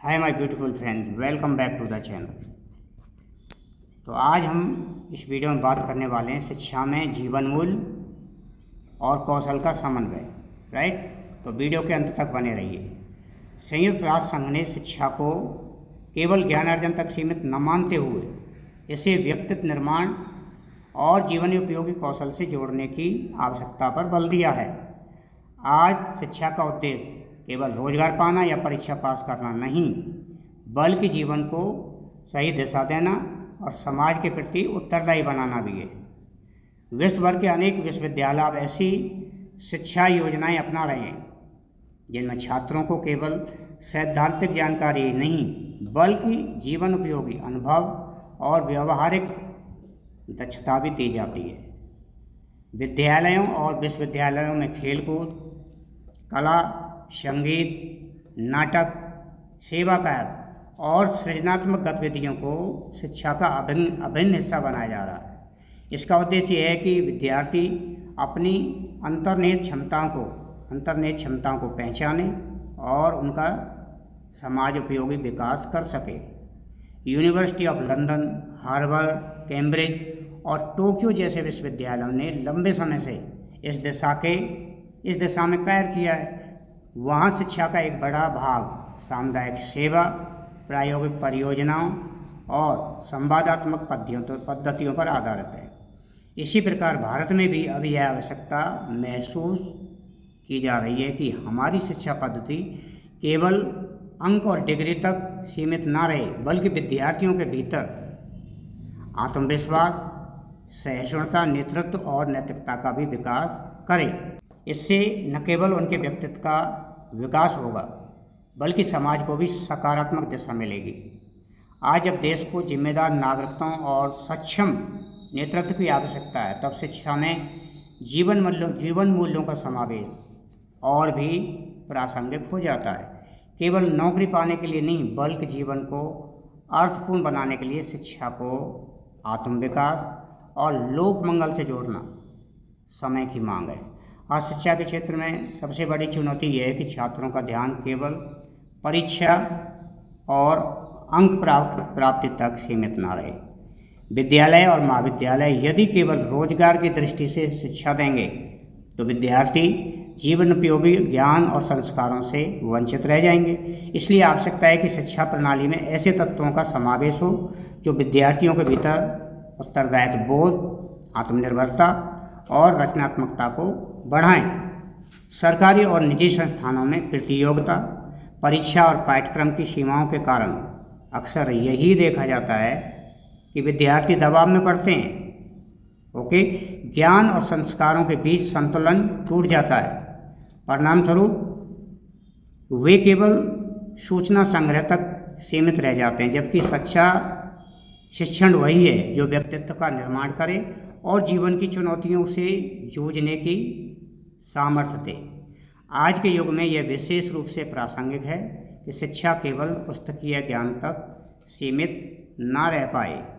Hi my beautiful friend, welcome back to the channel. तो आज हम इस वीडियो में बात करने वाले हैं शिक्षा में जीवन मूल्य और कौशल का समन्वय। राइट, तो वीडियो के अंत तक बने रहिए। संयुक्त राष्ट्र संघ ने शिक्षा को केवल ज्ञानार्जन तक सीमित न मानते हुए इसे व्यक्तित्व निर्माण और जीवन उपयोगी कौशल से जोड़ने की आवश्यकता पर बल दिया है। आज शिक्षा का उद्देश्य केवल रोजगार पाना या परीक्षा पास करना नहीं, बल्कि जीवन को सही दिशा देना और समाज के प्रति उत्तरदायी बनाना भी है। विश्व भर के अनेक विश्वविद्यालय अब ऐसी शिक्षा योजनाएं अपना रहे हैं जिनमें छात्रों को केवल सैद्धांतिक जानकारी ही नहीं, बल्कि जीवन उपयोगी अनुभव और व्यावहारिक दक्षता भी दी जाती है। विद्यालयों और विश्वविद्यालयों में खेलकूद, कला, संगीत, नाटक, सेवा कार्य और सृजनात्मक गतिविधियों को शिक्षा का अभिन्न हिस्सा बनाया जा रहा है। इसका उद्देश्य यह है कि विद्यार्थी अपनी अंतर्निहित क्षमताओं को पहचाने और उनका समाज उपयोगी विकास कर सके। University of London, Harvard, Cambridge और टोक्यो जैसे विश्वविद्यालयों ने लंबे समय से इस दिशा में कार्य किया है। वहाँ शिक्षा का एक बड़ा भाग सामुदायिक सेवा, प्रायोगिक परियोजनाओं और संवादात्मक पद्धतियों पर आधारित है। इसी प्रकार भारत में भी अभी यह आवश्यकता महसूस की जा रही है कि हमारी शिक्षा पद्धति केवल अंक और डिग्री तक सीमित न रहे, बल्कि विद्यार्थियों के भीतर आत्मविश्वास, सहिष्णुता, नेतृत्व और नैतिकता का भी विकास करे। इससे न केवल उनके व्यक्तित्व का विकास होगा, बल्कि समाज को भी सकारात्मक दिशा मिलेगी। आज जब देश को जिम्मेदार नागरिकों और सक्षम नेतृत्व की आवश्यकता है, तब शिक्षा में जीवन मूल्यों का समावेश और भी प्रासंगिक हो जाता है। केवल नौकरी पाने के लिए नहीं, बल्कि जीवन को अर्थपूर्ण बनाने के लिए शिक्षा को आत्मविकास और लोक मंगल से जोड़ना समय की मांग है। आज शिक्षा के क्षेत्र में सबसे बड़ी चुनौती यह है कि छात्रों का ध्यान केवल परीक्षा और अंक प्राप्ति तक सीमित न रहे। विद्यालय और महाविद्यालय यदि केवल रोजगार की दृष्टि से शिक्षा देंगे, तो विद्यार्थी जीवन उपयोगी ज्ञान और संस्कारों से वंचित रह जाएंगे। इसलिए आवश्यकता है कि शिक्षा प्रणाली में ऐसे तत्वों का समावेश हो जो विद्यार्थियों के भीतर उत्तरदायित्व बोध, आत्मनिर्भरता और रचनात्मकता को बढ़ाएं। सरकारी और निजी संस्थानों में प्रतियोगिता, परीक्षा और पाठ्यक्रम की सीमाओं के कारण अक्सर यही देखा जाता है कि विद्यार्थी दबाव में पड़ते हैं। ज्ञान और संस्कारों के बीच संतुलन टूट जाता है। परिणामस्वरूप वे केवल सूचना संग्रह तक सीमित रह जाते हैं, जबकि सच्चा शिक्षण वही है जो व्यक्तित्व का निर्माण करे और जीवन की चुनौतियों से जूझने की सामर्थ्य दे। आज के युग में यह विशेष रूप से प्रासंगिक है कि शिक्षा केवल पुस्तकीय ज्ञान तक सीमित न रह पाए,